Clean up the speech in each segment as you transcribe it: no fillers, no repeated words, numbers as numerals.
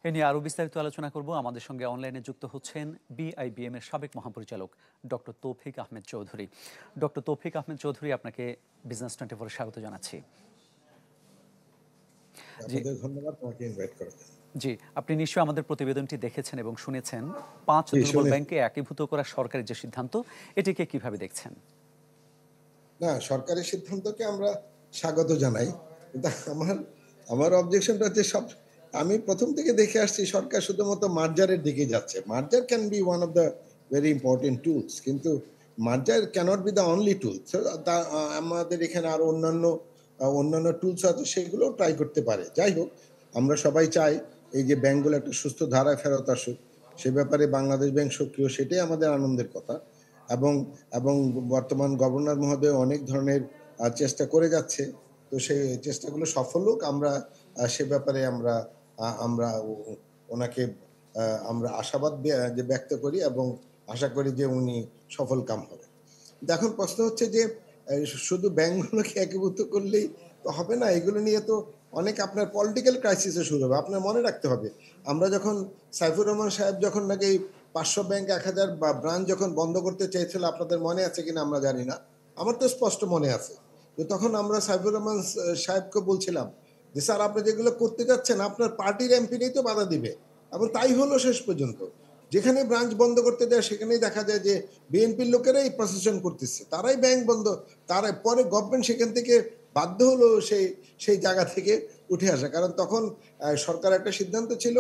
এ নিয়ে আরও বিস্তারিত আলোচনা করব। আমাদের সঙ্গে অনলাইনে যুক্ত হচ্ছেন বিআইবিএম এর সাবেক মহাপরিচালক ডক্টর তৌফিক আহমেদ চৌধুরী। ডক্টর তৌফিক আহমেদ চৌধুরী, আপনাকে বিজনেস 24 স্বাগত জানাচ্ছি। জি আপনাদের ধন্যবাদ আমাকে ইনভাইট করার জন্য। জি, আপনি নিশ্চয়ই আমাদের প্রতিবেদনটি দেখেছেন এবং শুনেছেন। 5 জি, দুর্বল শুনেছি। ব্যাংককে একীভূত করা সরকারের যে সিদ্ধান্ত, এটিকে কিভাবে দেখছেন? না, সরকারের সিদ্ধান্তকে আমরা স্বাগত জানাই। কিন্তু আমার অবজেকশনটা হচ্ছে আমি ১ম থেকে দেখে আসছি সরকার শুধুমাত্র মার্জারের দিকে যাচ্ছে। Merger can be one of the very important tools. কিন্তু merger cannot be the only tool. So আমাদের এখানে আরো অন্যান্য টুলস আছে, সেগুলোও ট্রাই করতে পারে। যাই হোক, আমরা সবাই চাই এই যে ব্যাংকগুলো একটা সুস্থ ধারায় ফেরত আসুক। সে ব্যাপারে বাংলাদেশ ব্যাংক সক্রিয়, সেটাই আমাদের আনন্দের কথা। এবং এবং বর্তমান গভর্নর মহোদয় অনেক ধরনের চেষ্টা করে যাচ্ছে। তো সেই চেষ্টাগুলো সফল হোক, আমরা সে ব্যাপারে আমরা আমরা ওনাকে আমরা আশাবাদ যে ব্যক্ত করি এবং আশা করি যে উনি সফল কাম হবে। এখন প্রশ্ন হচ্ছে যে শুধু ব্যাংকগুলোকে একীভূত করলেই তো হবে না। এগুলো নিয়ে তো অনেক আপনার পলিটিক্যাল ক্রাইসিসও শুরু হবে। আপনার মনে রাখতে হবে, আমরা যখন সাইফুর রহমান সাহেব যখন নাকি ৫০০ ব্যাংক ১,০০০ ব্রাঞ্চ যখন বন্ধ করতে চেয়েছিল, আপনাদের মনে আছে কিনা আমরা জানি না। আমার তো স্পষ্ট মনে আছে। তো তখন আমরা সাইফুর রহমান সাহেবকে বলছিলাম যে, স্যার আপনি যেগুলো করতে যাচ্ছেন আপনার পার্টির এমপিরাই তো বাধা দিবে। এবং তাই হলো শেষ পর্যন্ত। যেখানে ব্রাঞ্চ বন্ধ করতে দেয় সেখানেই দেখা যায় যে বিএনপির লোকেরাই প্রসেশন করতেছে, তারাই ব্যাংক বন্ধ। তারা পরে গভর্নমেন্ট সেখান থেকে বাধ্য হলো সেই জায়গা থেকে উঠে আসা। কারণ তখন সরকার একটা সিদ্ধান্ত ছিল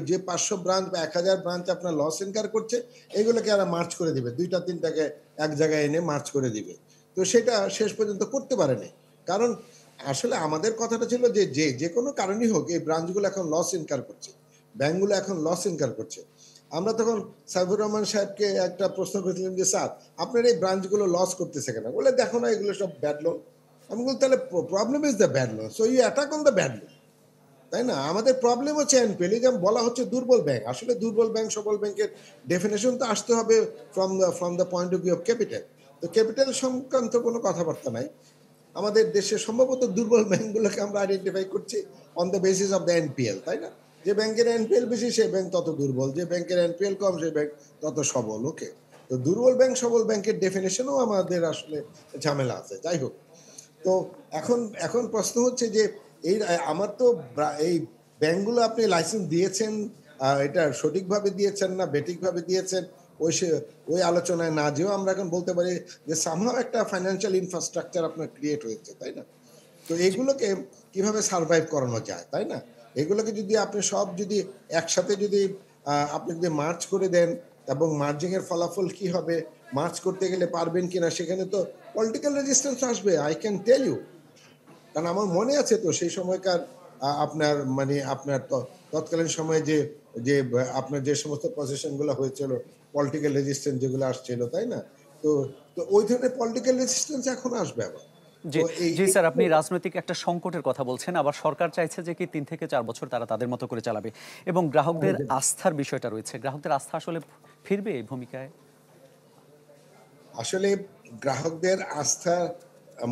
যে ৫০০ ব্রাঞ্চ বা ১,০০০ ব্রাঞ্চ আপনার লস ইনকার করছে, এগুলোকে এরা মার্চ করে দিবে, ২টা ৩টাকে এক জায়গায় এনে মার্চ করে দিবে। তো সেটা শেষ পর্যন্ত করতে পারেনি। কারণ আসলে আমাদের কথাটা ছিল যে যে কোনো কারণেই হোক এই ব্রাঞ্চগুলো এখন লস ইনকার করছে, ব্যাংকগুলো এখন লস ইনকার করছে। আমরা তখন সাইফুর রহমান সাহেবকে একটা প্রশ্ন করেছিলাম যে, স্যার আপনার এই ব্রাঞ্চগুলো লস করতেছে কেন? বলে দেখো না, এগুলো সব ব্যাড লোন। আমি বলি তাহলে problem is the bad loan, so you attack on the bad loan. তাই না? আমাদের প্রবলেম হচ্ছে এনপিএল। এই যে বলা হচ্ছে দুর্বল ব্যাংক, আসলে দুর্বল ব্যাংক সবল ব্যাংকের ডেফিনেশন তো আসতে হবে from the point of view of capital. তো ক্যাপিটাল সংক্রান্ত কোনো কথাবার্তা নাই। আমাদের দেশে সম্ভবত দুর্বল ব্যাংকগুলোকে আমরা আইডেন্টিফাই করছি on the basis of the NPL, তাই না? যে ব্যাংকের এনপিএল বেশি সে ব্যাংক তত দুর্বল, যে ব্যাংকের এনপিএল কম সে ব্যাংক তত সবল। ওকে, তো দুর্বল ব্যাংক সবল ব্যাংকের ডেফিনেশনও আমাদের আসলে ঝামেলা আছে। যাই হোক, তো এখন এখন প্রশ্ন হচ্ছে যে এই আমার তো এই ব্যাংকগুলো আপনি লাইসেন্স দিয়েছেন, এটা সঠিকভাবে দিয়েছেন না বেঠিকভাবে দিয়েছেন, ওই আলোচনায় না যেও আমরা এখন বলতে পারি যে সামহাও একটা ফাইন্যান্সিয়াল ইনফ্রাস্ট্রাকচার আপনার ক্রিয়েট হয়েছে, তাই না? তো এগুলোকে কিভাবে সার্ভাইভ করানো যায়, তাই না? এগুলোকে যদি আপনি সব যদি একসাথে যদি আপনি যদি মার্চ করে দেন, এবং মার্জিং এর ফলাফল কি হবে, মার্চ করতে গেলে পারবেন কিনা, সেখানে তো পলিটিক্যাল রেজিস্ট্যান্স আসবে, আই ক্যান টেল ইউ। কারণ আমার মনে আছে তো সেই সময়কার আপনার মানে আপনার তৎকালীন সময়ে যে যে আপনার যে সমস্ত পজিশন গুলো হয়েছিল, পলিটিক্যাল রেজিস্ট্যান্স যেগুলো আসছিল, তাই না? তো তো ওই ধরনের পলিটিক্যাল রেজিস্ট্যান্স এখন আসবে আবার। তো জি, এই জি স্যার, আপনি রাজনৈতিক একটা সংকটের কথা বলছেন। আবার সরকার চাইছে যে কি ৩ থেকে ৪ বছর তারা তাদের মতো করে চালাবে এবং গ্রাহকদের আস্থার বিষয়টা রয়েছে। গ্রাহকদের আস্থা আসলে ফিরবে এই ভূমিকায়? আসলে গ্রাহকদের আস্থা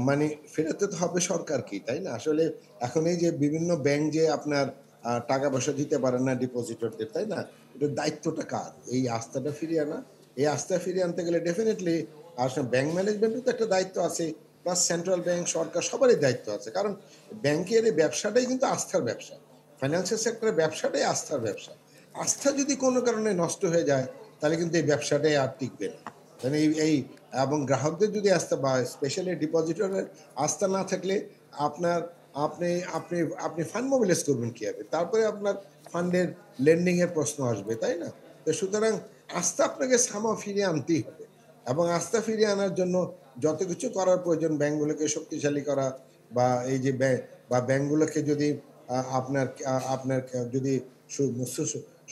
মানে ফেরাতে তো হবে সরকারকেই, তাই না? আসলে এখন এই যে বিভিন্ন ব্যাংক যে আপনার টাকা পয়সা দিতে পারে না ডিপোজিটরদের, তাই না? এটার দায়িত্বটা কার? এই আস্থাটা ফিরিয়ে আনা। এই আস্থা ফিরিয়ে আনতে গেলে ডেফিনিটলি আসলে ব্যাংক ম্যানেজমেন্টের তো একটা দায়িত্ব আছে। প্লাস সেন্ট্রাল ব্যাংক, সরকার সবারই দায়িত্ব আছে। কারণ ব্যাংকের এই ব্যবসাটাই কিন্তু আস্থার ব্যবসা। ফাইন্যান্সিয়াল সেক্টরের ব্যবসাটাই আস্থার ব্যবসা। আস্থা যদি কোনো কারণে নষ্ট হয়ে যায়, তাহলে কিন্তু এই ব্যবসাটাই আর টিকবে না। মানে এই এবং গ্রাহকদের যদি আস্থা বা স্পেশালি ডিপোজিটরের আস্থা না থাকলে আপনার আপনি আপনি আপনি ফান্ড মোবিলাইজ করবেন কিভাবে? তারপরে আপনার ফান্ডের লেন্ডিং এর প্রশ্ন আসবে, তাই না? তো সুতরাং আস্থা আপনাকে ফিরিয়ে আনতেই হবে। এবং আস্থা ফিরিয়ে আনার জন্য যত কিছু করার প্রয়োজন, ব্যাংকগুলোকে শক্তিশালী করা, বা এই যে ব্যাংকগুলোকে যদি আপনার যদি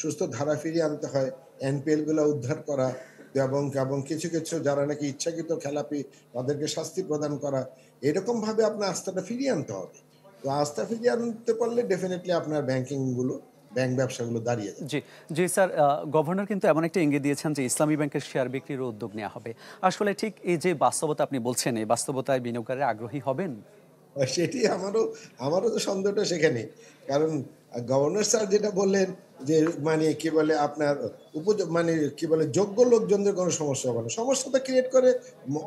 সুস্থ ধারা ফিরিয়ে আনতে হয়, এনপিএল গুলো উদ্ধার করা, এবং এবং কিছু যারা নাকি ইচ্ছাকৃত খেলাপি, তাদেরকে শাস্তি প্রদান করা, এরকম ভাবে আপনার আস্থাটা ফিরিয়ে আনতে হবে। তো আস্থা ফিরিয়ে আনতে পারলে ডেফিনেটলি আপনার ব্যাংক ব্যবসাগুলো দাঁড়িয়ে যাবে। জি, জি স্যার, গভর্নর কিন্তু এমন একটা ইঙ্গিত দিয়েছেন যে ইসলামী ব্যাংকের শেয়ার বিক্রিরও উদ্যোগ নেওয়া হবে। আসলে ঠিক এই যে বাস্তবতা আপনি বলছেন, এই বাস্তবতায় বিনিয়োগকারীরা আগ্রহী হবেন? সেটি আমারও তো সন্দেহটা সেখানেই। কারণ আর গভর্নর স্যার যেটা বললেন যে মানে কি বলে আপনার মানে কি বলে যোগ্য লোকজনদের কোনো সমস্যা হবে না, সমস্যাটা ক্রিয়েট করে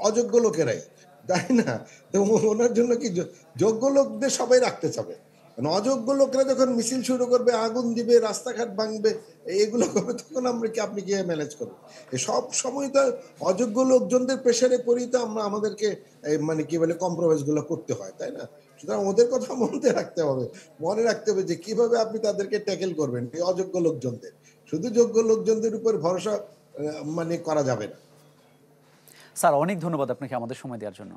অযোগ্য লোকেরাই, তাই না? তো ওনার জন্য কি যোগ্য লোকদের সবাই রাখতে চাবে, মানে অযোগ্য লোকরা যখন মিছিল শুরু করবে, আগুন দিবে, রাস্তাঘাট ভাঙবে, এগুলো করবে, তখন আমরা কি আপনি গিয়ে ম্যানেজ করবেন? সব সময় তো অযোগ্য লোকজনদের প্রেশারে পড়ি তো আমরা আমাদেরকে মানে কি বলে কম্প্রোমাইজ গুলো করতে হয়, তাই না? সুতরাং ওদের কথা মনে রাখতে হবে যে কিভাবে আপনি তাদেরকে ট্যাকেল করবেন এই অযোগ্য লোকজনদের। শুধু যোগ্য লোকজনদের উপর ভরসা মানে করা যাবে না। স্যার, অনেক ধন্যবাদ আপনাকে আমাদের সময় দেওয়ার জন্য।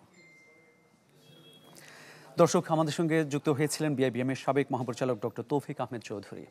দর্শক, আমাদের সঙ্গে যুক্ত হয়েছিলেন বিআইবিএম এর সাবেক মহাপরিচালক ডক্টর তৌফিক আহমেদ চৌধুরী।